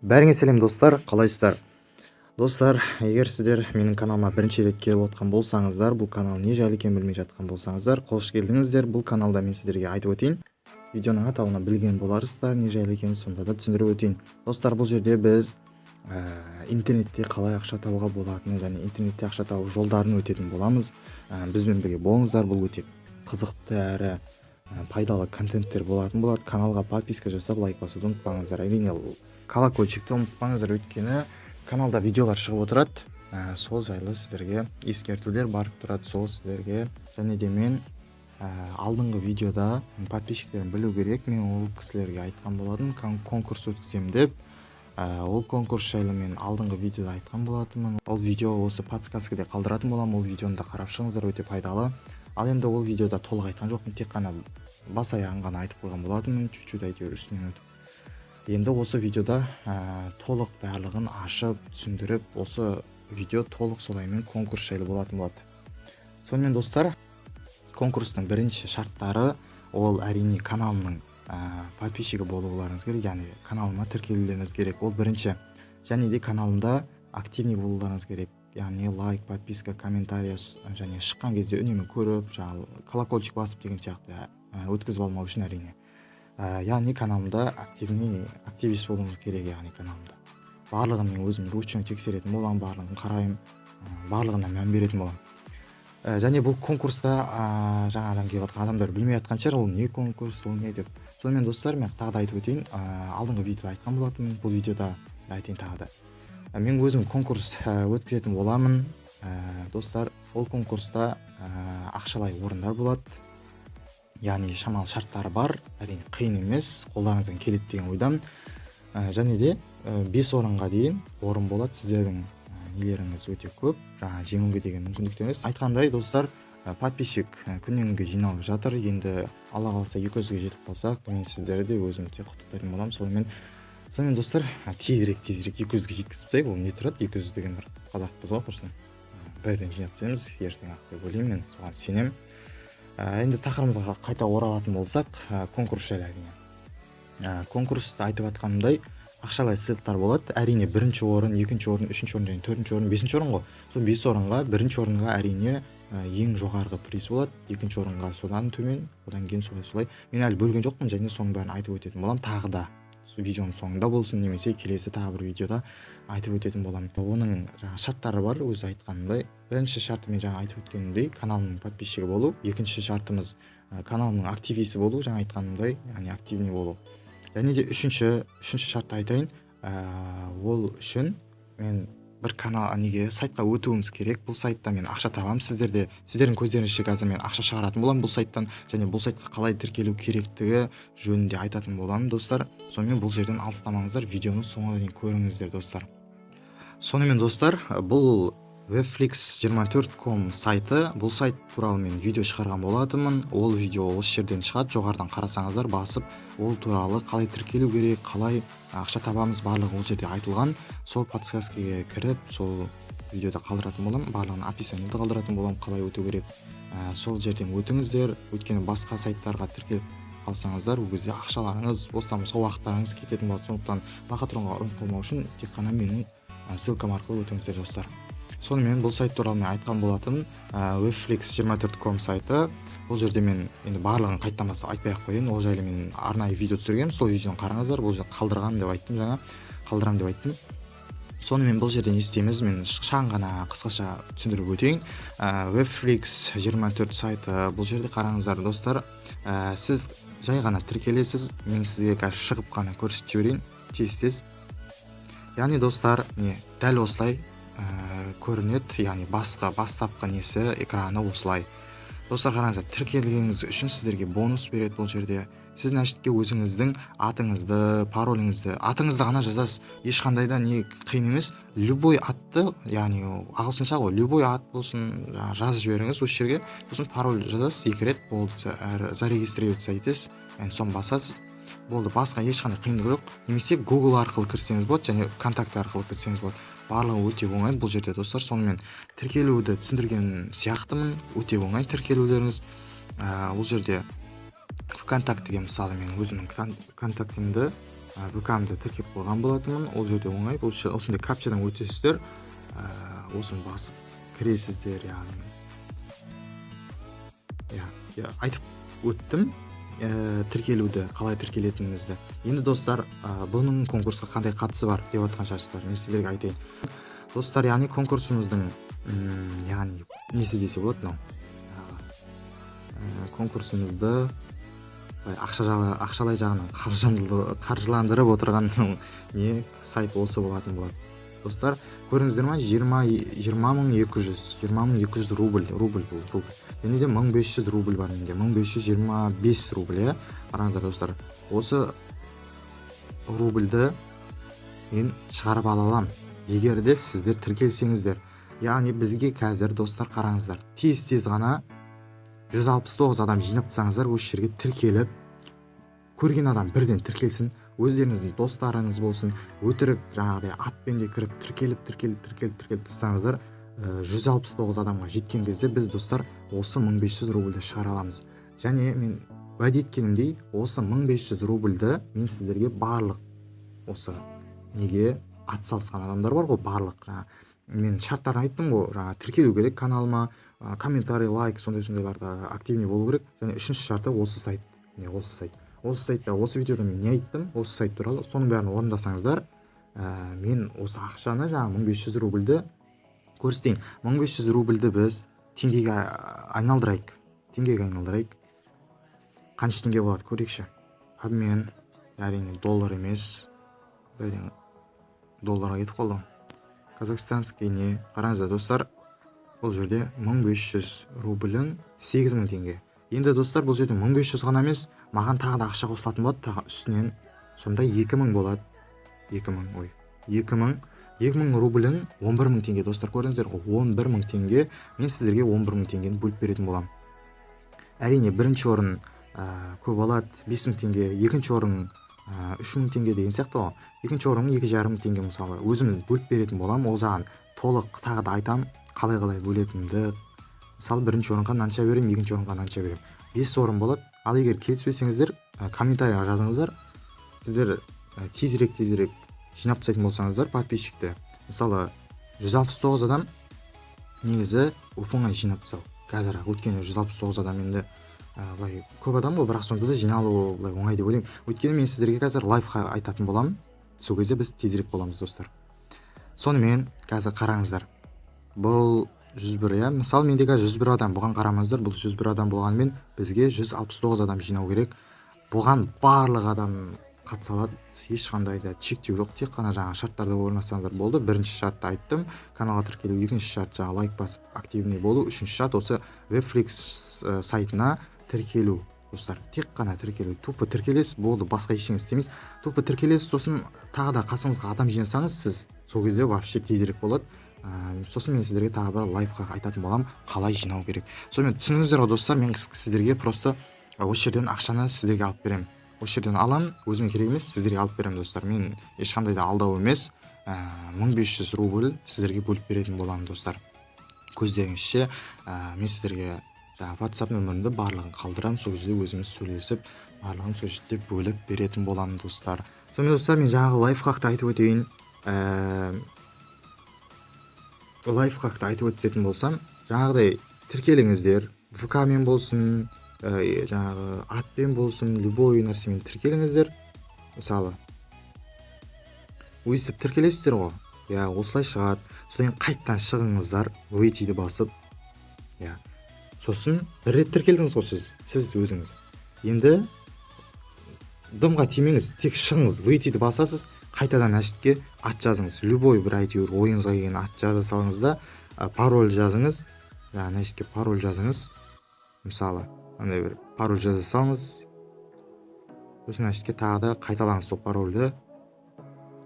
Бәріңе сәлем достар, қалайсыздар? Достар, егер сіздер менің каналыма бірінші рет келіп отқан болсаңыздар, бұл канал не жайлы екенін білмей жатқан болсаңыздар, қош келдіңіздер. Бұл каналда мен сіздерге айтып өтейін. Видеоның атауына білген боларсыздар, не жайлы екенін сонда да түсіндіріп өтейін. Достар, бұл жерде біз интернетте қалай ақша табуға болатыны және интернетте ақша табу жолдарын өтетін боламыз. Бізбен бірге болыңыздар, бұл өте қызықты әрі пайдалы контенттер болатын болады. Каналға подписка жасап, лайк басуды ұмытпаңыздар. Әрине колокольчикті ұмытпаңыздар, өйткені каналда видеолар шығып отырады. Сол жайлы сіздерге ескертулер барып тұрады. Сол сіздерге және де мен алдыңғы видеода подписчиктерім білу керек, мен ол кісілерге айтқан болатын конкурс өткіземін деп. Ол конкурс жайлы мен алдыңғы видеода айтқан болатынмын. Ол видео осы подсказкада қалдыратын боламын. Ол видеоны да қарап шығыңыздар, өте пайдалы. Ал енді ол видеода толық айтқан жоқпын, тек қана бас аяғын ғана айтып қойған болатынмын, чуть-чуть әйтеуір үстінен өтіп. Енді осы видеода толық барлығын ашып түсіндіріп, осы видео толық солаймен конкурс жайлы болатын болады. Сонымен достар, конкурстың бірінші шарттары ол әрине каналымның подписчигі болуларыңыз керек, яғни каналыма тіркелулеріңіз керек. Ол бірінші. Және де каналымда активный болуларыңыз керек, яғни лайк, подписка, комментария және шыққан кезде үнемі көріп, колокольчик басып деген сияқты өткізіп алмау үшін әрине. Яғни каналымда активист болуыңыз керек, яғни каналымда. Барлығын мен өзім ручно тексеретін боламын, барлығын қараймын, барлығына мән беретін боламын. Және бұл конкурста жаңадан келіп жатқан адамдар білмей жатқан шығар, ол не конкурс, ол не деп. Сонымен достар, мен тағы да айтып өтейін, алдыңғы видеода айтқан болатынмын, бұл видеода айтайын тағы да. Мен өзім конкурс өткізетін боламын. Достар, ол конкурста ақшалай орындар болады. Яғни шамалы шарттары бар, әрине қиын емес, қолдарыңыздан келеді деген ойдамын. Және де 5 орынға дейін орын болады. Сіздердің нелеріңіз өте көп, жаңа жеңуге деген мүмкіндіктеріңіз. Айтқандай достар, подписчик күннен күнге жиналып жатыр. Енді Алла қаласа 200-ге жетіп қалсақ, мен сіздерді өзім өте құттықтайтын боламын. Сонымен достар, тезірек 200-ге жеткізіп тастайық. Ол не тұрады? 200 деген бір қазақпыз ғой, құрсын. Бәрден жинап тастаймыз, ертең ақ деп ойлаймын, мен соған сенемін. Енді тақырыбымызға қайта оралатын болсақ, конкурс жайлы әрине. Конкурста айтып жатқанымдай ақшалай сыйлықтар болады. Әрине бірінші орын, екінші орын, үшінші орын және төртінші орын, бесінші орын ғой. Сол 5 орынға, бірінші орынға әрине ең жоғарғы приз болады. Екінші орынға содан төмен, одан кейін солай. Мен әлі бөлген жоқпын, және соның бәрін айтып өтетін боламын. Тағы да видеоның соңында болсын, немесе келесі тағы бір видеода айтып өтетін боламын. Оның шарттары бар, өзі айтқанымдай. Бірінші шарты мен жаңа айтып өткенімдей, каналымның подписчигі болу. Екінші шартымыз каналымның активисі болу, жаңа айтқанымдай, яғни активный болу. Және де үшінші шартты айтайын. Ол үшін мен бір сайтқа өтуіміз керек. Бұл сайтта мен ақша табамын. Сіздердің көздеріңізше қазір мен ақша шығаратын боламын бұл сайттан, және бұл сайтқа қалай тіркелу керектігі жөнінде айтатын боламын достар. Сонымен бұл жерден алыстамаңыздар, видеоны соңына дейін көріңіздер достар. Сонымен достар, бұл webflix24.com сайты, бұл сайт туралы мен видео шығарған болатынмын. Ол видео осы жерден шығады, жоғарыдан қарасаңыздар, басып, ол туралы қалай тіркелу керек, қалай ақша табамыз, барлығы ол жерде айтылған. Сол подсказкаға кіріп, сол видеода қалдыратын болам, барлығын описаниеда қалдыратын болам, қалай өту керек. Сол жерден өтіңіздер, өйткені басқа сайттарға тіркеліп қалсаңыздар, ол кезде ақшаларыңыз, бостан-босқа уақыттарыңыз кететін болады. Сондықтан лохотронға ұрынып қалмау үшін тек қана менің ссылкам арқылы өтіңіздер достар. Сонымен бұл сайт туралы мен айтқан болатын, webflix24.com сайты. Бұл жерде мен енді барлығын қайттан бастап айтпай-ақ қояйын. Ол жайлы мен арнайы видео түсіргенмін. Сол видеоны қараңыздар. Бұл жерде қалдырған деп айттым, жаңа қалдырам деп айттым. Сонымен бұл жерде не істейміз? Мен шағын ғана қысқаша түсіндіріп өтейін. Webflix24 сайты, бұл жерде қараңыздар достар. Сіз жай ғана тіркелесіз. Мен сізге қазір шығып қана көрсетіп жіберейін. Тез. Яғни достар, дәл осылай көрінеді, яғни бастапқы несі, экраны осылай. Достар, қараңыздар, тіркелгеніңіз үшін сіздерге бонус береді бұл жерде. Сіз әшетке өзіңіздің атыңызды, пароліңізді, атыңызды ғана жазасыз. Ешқандай да не қиын емес. Любой атты, яғни ағылшынша ғой, любой ат болсын, жазып жіберіңіз осы жерге. Сосын пароль жазасыз, 2 рет болды, зарегистрироваться етесіз, соны басасыз. Болды, басқа ешқандай қиындығы жоқ. Немесе Google арқылы кірсеңіз болады, және контакт арқылы кірсеңіз болады. Барлығы өте оңай бұл жерде достар. Сонымен тіркелуді түсіндірген сияқтымын. Өте оңай тіркелулеріңіз. Бұл жерде ВКонтактіге мысалы мен өзімнің контактімді ВК-мды тіркеп қойған болатынмын. Ол жерде оңай. Осындай капчадан өтесіздер. Осыны басып кіресіздер, яғни. Айтып өттім тіркелуді, қалай тіркелетінімізді. Енді достар, бұның конкурсқа қандай қатысы бар деп отқан шығарсыздар. Мен сіздерге айтайын. Достар, яғни конкурсымыздың яғни несі десе болады мынау. Конкурсымызды ақшалай жағынан қаржыландырып отырған сайт осы болатын болады. Достар, көріңіздер ма, 20.200 рубль бұл рубль. Және де 1500 рубль бар менде, 1525 рубль. Қараңыздар достар, осы рубльді мен шығарып ала аламын, егер де сіздер тіркелсеңіздер. Яғни бізге қазір достар, қараңыздар, тез ғана 169 адам жинапсаңыздар, осы жерге тіркеліп, көрген адам бірден тіркелсін, өздеріңіздің достарыңыз болсын, өтірік жаңағыдай атпен де кіріп тіркеліп тастаңыздар. 169 адамға жеткен кезде біз достар осы 1500 рубльді шығара аламыз. Және мен уәде еткенімдей, осы 1500 рубльді мен сіздерге барлық осы неге атсалысқан адамдар бар ғой, барлық мен шарттарын айттым ғой, тіркелу керек каналыма, комментарий, лайк, сондайларда активный болу керек. Және үшінші шарты осы сайт. Осы сайтта, осы видеода мен не айттым, осы сайт туралы, соның бәрін орындасаңыздар, мен осы ақшаны 1500 рубльді көрсетейін. 1500 рубльді біз теңгеге айналдырайық. Қанша теңге болады көрейікші. Обмен, әрине доллар емес, долларға кетіп қалды. Казахстанский не. Қараңыздар достар, бұл жерде 1500 рубльдің 8000 теңге. Енді достар, бұл жерде 1500 ғана емес, маған тағы да ақша қосылатын болады, тағы үстінен сонда 2000 болады. 2000 рубльдің 11000 теңге. Достар, көрдіңіздер, 11000 теңге. Мен сіздерге 11000 теңгені бөліп беретін болам. Әрине бірінші орын көп алады 5000 теңге, екінші орын 3000 теңге деген сияқты ғой. Екінші орын 2500 теңге мысалы өзім бөліп беретін болам. Ол жағын толық тағы да айтам, қалай бөлетінімді. Мысалы бірінші орынға мынанша берем, екінші орынға мынанша берем. 5 орын болады. Ал егер келіспесеңіздер, комментарийға жазыңыздар. Сіздер тезірек жинап тастайтын болсаңыздар подписчикті. Мысалы 169 адам негізі оп-оңай жинап тастау. Қазір өткені 169 адам енді былай көп адам ғой, бірақ сонда да жиналу былай оңай деп ойлаймын. Өйткені мен сіздерге қазір лайфқа айтатын боламын. Сол кезде біз тезірек боламыз достар. Сонымен қазір қараңыздар. Бұл 101, мысалы менде қазір 101 адам, бұған қарамаңыздар. Бұл 101 адам болғанымен бізге 169 адам жинау керек. Бұған барлық адам қатыса алады, ешқандай да шектеу жоқ. Тек қана жаңа шарттарды орындасаңыздар болды. Бірінші шартты айттым, каналға тіркелу. Екінші шарт жаңа лайк басып активный болу. Үшінші шарт осы Webflix сайтына тіркелу. Достар, тек қана тіркелу. Тупо тіркелесіз, болды, басқа ештеңе істемейсіз. Тупо тіркелесіз, сосын тағы да қасыңызға адам жинасаңыз, сіз сол кезде вообще тезірек болады. Сосын мен сіздерге тағы бір лайфқа айтатын болам, қалай жинау керек. Сонымен түсініңіздер ғой достар, мен сіздерге просто осы жерден ақшаны сіздерге алып беремін. Осы жерден алам, өзіме керек емес, сіздерге алып беремін достар. Мен ешқандай да алдау емес, 1500 рубль сіздерге бөліп беретін боламын достар. Көздеріңізше мен сіздерге WhatsApp нөмірімді барлығын қалдырам, сол жерде өзіміз сөйлесіп, барлығын сол жерде бөліп беретін боламын достар. Сонымен достар, мен жаңағы лайфхакты айтып өтейін. Лайфхакты айтып өтетін болсам, жаңағыдай тіркеліңіздер, ВК-мен болсын, жаңағы атпен болсын, любой нәрсемен тіркеліңіздер. Мысалы, өйстіп тіркелесіздер ғой, осылай шығады. Содан қайттан шығыңыздар, wait-ді басып, сосын бір рет тіркелдіңіз ғой сіз өзіңіз. Енді дымға тимеңіз, тек шығыңыз, wait-ді басасыз, қайтадан әшітке ат жазыңыз. Любой бір әйтеуір ойыңызға келген ат жаза салыңыз да, пароль жазыңыз. Әшітке пароль жазыңыз. Мысалы, андай бір пароль жаза салыңыз. Сосын әшітке тағы да қайталаңыз сол парольді.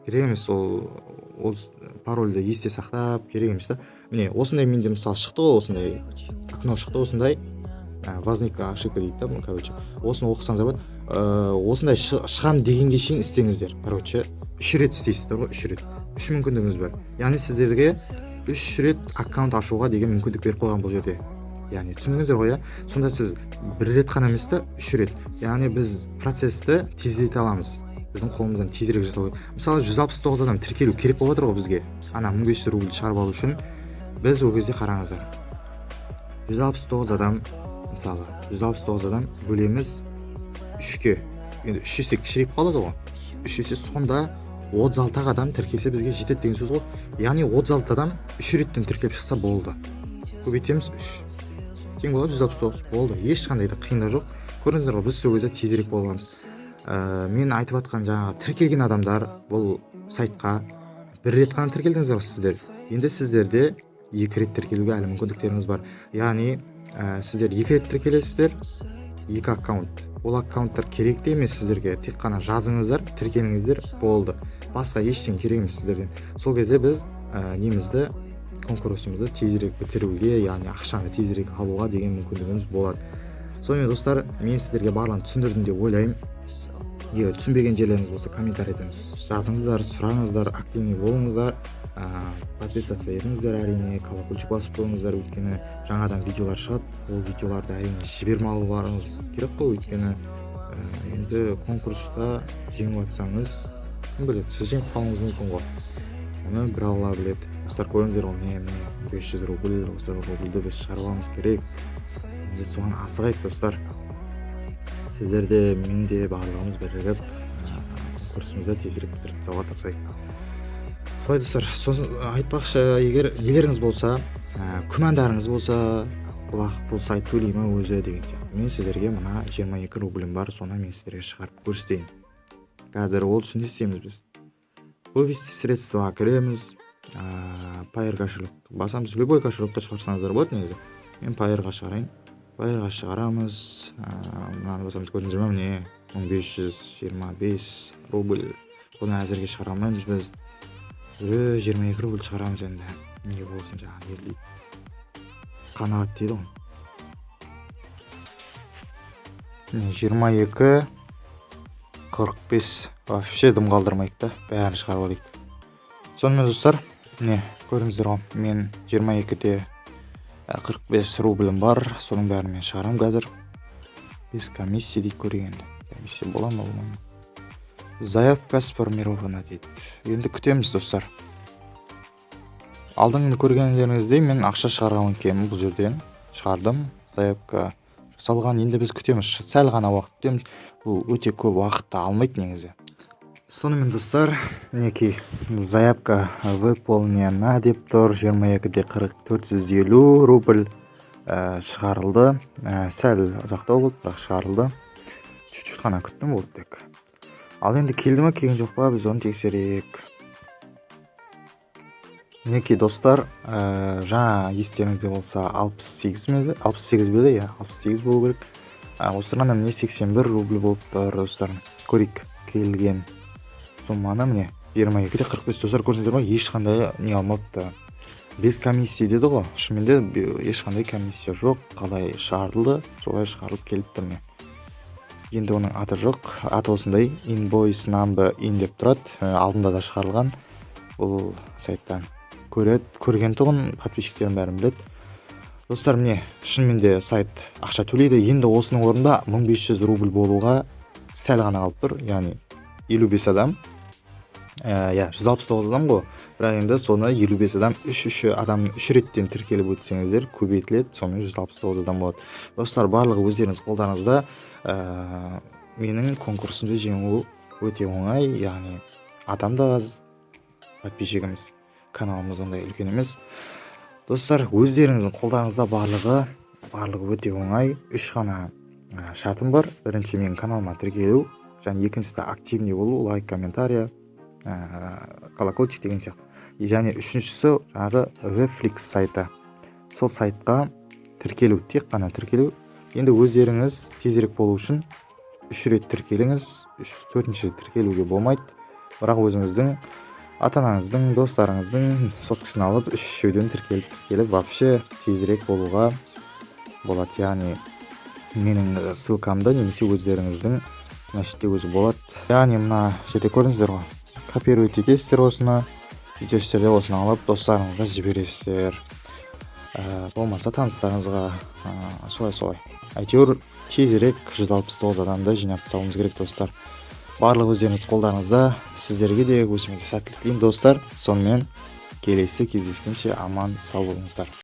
Керек емес, ол парольді есте сақтап керек емес та. Міне, осындай менде мысалы шықты ғой, осындай окно шықты, осындай возникла ошибка дейді да, короче. Осыны оқысаңыздар болады. Осындай шығам дегенге шейін істеңіздер. Короче, 3 рет істейсіздер ғой, 3 рет. 3 мүмкіндігіңіз бар. Яғни сіздерге 3 рет аккаунт ашуға деген мүмкіндік беріп қойған бұл жерде. Яғни түсіндіңіздер ғой, сонда сіз 1 рет қана емес та 3 рет. Яғни біз процесті тездете аламыз. біздің қолымыздан тезірек жасау керек. Мысалы 169 адам тіркелу керек болып жатыр ғой бізге, ана 1500 рубль шығарып алу үшін. Біз ол кезде қараңыздар, 169 адам, мысалы 169 адам бөлеміз 3-ке, енді 3 есе кішірек қалады ғой, 3 есе сонда 36 адам тіркелсе бізге жетеді деген сөз ғой. Яғни 36 адам 3 реттен тіркеліп шықса болды. Көбейтеміз 3. Тең болады 169 болды. Ешқандай да қиындық жоқ. Көрдіңіздер ғой, біз сол кезде тезірек болғанбыз. Мен айтып жатқан жаңағы тіркелген адамдар бұл сайтқа бір рет қана тіркелдіңіздер сіздер. Енді сіздерде 2 рет тіркелуге әлі мүмкіндіктеріңіз бар. Яғни сіздер 2 рет тіркелесіздер, 2 аккаунт. Ол аккаунттар керек те емес сіздерге. Тек қана жазыңыздар, тіркеліңіздер, болды. Басқа ештеңе керек емес сіздерден. Сол кезде біз немізді, конкурсымызды тезірек бітіруге, яғни ақшаны тезірек алуға деген мүмкіндігіміз болады. Сонымен достар, мен сіздерге барлығын түсіндірдім деп ойлаймын. Егер түсінбеген жерлеріңіз болса, комментарийден жазыңыздар, сұраңыздар, активный болыңыздар, подписаться етіңіздер, әрине колокольчик басып қойыңыздар, өйткені жаңадан видеолар шығады. Ол видеоларды әрине жібермей алуларыңыз керек қой, өйткені енді конкурста жеңіп жатсаңыз, кім біледі, сіз жеңіп қалуыңыз мүмкін ғой. Оны бір алла біледі. Достар, көріңіздер ғой, міне 500 рубль, осы рубльді біз шығарғанымыз керек. Енді соған асығайық достар. Сіздерде, мен де барлығымыз бірігіп конкурсымызды тезірек бітіріп тастауға тырысайық. Солай достар, айтпақшы, егер нелеріңіз болса, күмәндарыңыз болса, бұл сайт төлей ме өзі деген сияқты, мен сіздерге мына 22 рублім бар, соны мен сіздерге шығарып көрсетейін. Қазір ол үшін не істейміз біз? Вывести средства кіреміз, Payeer кошелек басамыз, любой кошелекті шығарсаңыздар болады негізі. Мен Payeerға шығарайын. Payeerға шығарамыз, мынаны басамыз, көрдіңіздер ме, міне 1525 рубль. Бұны әзірге шығара алмаймыз біз. 22 рубль шығарамыз енді. Не болсын жаңағы, не дейді? Қанағат дейді ғой. 22 45 вообще дым қалдырмайық та, бәрін шығарып алайық. Сонымен достар, не көріңіздер ғой, мен 22-де 45 рублім бар, соның бәрін мен шығарам қазір. Без комиссии дейді, көргенде. Комиссия бола ма, болмай. Заявка сформирована дейді. Енді күтеміз достар. Алдыңғы көргендеріңіздей мен ақша шығарған екенмін, бұл жерден шығардым. Заявка жасалған, енді біз күтеміз, сәл ғана уақыт күтеміз. Бұл өте көп уақытты алмайды негізі. Сонымен достар, неки заявка выполнена деп тұр, 22-де 450 рубль шығарылды. Сәл ұзақтау болды, бірақ шығарылды. Чуть-чуть қана күттім, болды тек. Ал енді келді ме, келген жоқ па, біз оны тексерейік. Неки достар, жаңа естеріңізде болса 68 беді, 68 болу керек. Осырғанда міне 81 рубль болып тұр достар. Көрейік келген сумманы, міне 22-де 45 достар, көрсеңіздер ме, ешқандай не алмапты. Без комиссия деді ғой, шынымен де ешқандай комиссия жоқ. Қалай шығарылды, солай шығарылып келіп тұр. Енді оның аты жоқ, аты осындай invoice number in деп тұрады, алдында да шығарылған. Бұл сайттан көрген тұғын, подписчиктерім бәрін біледі. Достар, міне шынымен де сайт ақша төлейді. Енді осының орнында 1500 рубль болуға сәл ғана қалып тұр, яғни 55 адам, 169 адам ғой, бірақ енді соны 55 адам, 3 реттен тіркеліп өтсеңіздер көбейтіледі, сонымен 169 адам болады. Достар, барлығы өздеріңіз қолдарыңызда. Менің конкурсымды жеңу өте оңай, яғни адам да аз, подписчигіміз, каналымыз ондай үлкен емес. Достар, өздеріңіздің қолдарыңызда барлығы өте оңай. 3 ғана шартым бар. Бірінші, менің каналыма тіркелу, және екіншісі активный болу, лайк, комментария, колокольчик деген сияқты. Және үшіншісі жаңағы Webflix сайты. Сол сайтқа тіркелу, тек қана тіркелу. Енді өздеріңіз тезірек болу үшін 3 рет тіркеліңіз, 4-ші тіркелуге болмайды. Бірақ өзіңіздің, ата-анаңыздың, достарыңыздың соткасын алып, 3-шеуден тіркеліп, вообще тезірек болуға болады. Яғни менің ссылкамды немесе өздеріңіздің нәрсете өзі болады. Яғни мына жерде көрдіңіздер ғой, копируйте етесіздер осыны, өйтесіздер, осыны алып достарыңызға жібересіздер. Болмаса таныстарыңызға, солай. Әйтеуір тезірек 169 адамды жинап тастауымыз керек достар. барлық өздеріңіз қолдарыңызда. Сіздерге де өзіңізге сәттілік тілеймін достар. Сонымен келесі кездескенше аман сау болыңыздар.